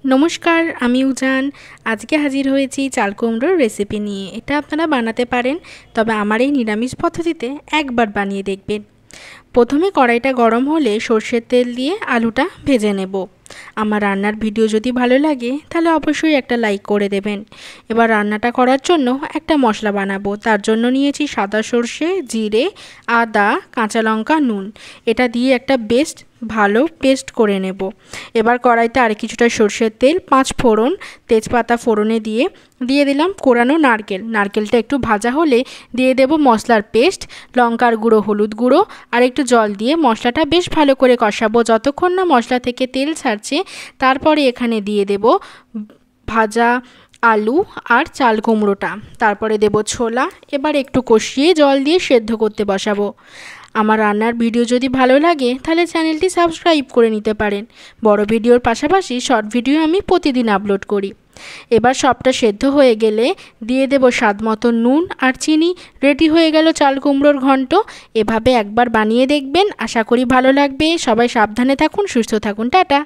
নমস্কার, আমি উজান। আজকে হাজির হয়েছি চাল কুমড়োর রেসিপি নিয়ে। এটা আপনারা বানাতে পারেন, তবে আমার এই নিরামিষ পদ্ধতিতে একবার বানিয়ে দেখবেন। প্রথমে কড়াইটা গরম হলে সর্ষের তেল দিয়ে আলুটা ভেজে নেব। আমার রান্নার ভিডিও যদি ভালো লাগে তাহলে অবশ্যই একটা লাইক করে দেবেন। এবার রান্নাটা করার জন্য একটা মশলা বানাবো। তার জন্য নিয়েছি সাদা সর্ষে, জিরে, আদা, কাঁচা লঙ্কা, নুন। এটা দিয়ে একটা ভালো পেস্ট করে নেব। এবার কড়াইতে আর কিছুটা সর্ষের তেল, 5 ফোড়ন, তেজপাতা ফোড়নে দিয়ে দিলাম কোরানো নারকেল। নারকেলটা একটু ভাজা হলে দিয়ে দেব মশলার পেস্ট, লঙ্কার গুঁড়ো, হলুদ গুঁড়ো আর একটু জল দিয়ে মশলাটা বেশ ভালো করে কষাবো যতক্ষণ না মশলা থেকে তেল ছাড়ছে। তারপরে এখানে দিয়ে দেব ভাজা আলু আর চাল কুমড়োটা, তারপরে দেব ছোলা। এবার একটু কষিয়ে জল দিয়ে সেদ্ধ করতে বসাবো। আমার রান্নার ভিডিও যদি ভালো লাগে তাহলে চ্যানেলটি সাবস্ক্রাইব করে নিতে পারেন। বড় ভিডিওর পাশাপাশি শর্ট ভিডিও আমি প্রতিদিন আপলোড করি। এবার সবটা সেদ্ধ হয়ে গেলে দিয়ে দেব স্বাদ মতো নুন আর চিনি। রেডি হয়ে গেল চাল কুমড়োর ঘন্ট। এভাবে একবার বানিয়ে দেখবেন, আশা করি ভালো লাগবে। সবাই সাবধানে থাকুন, সুস্থ থাকুন। টাটা।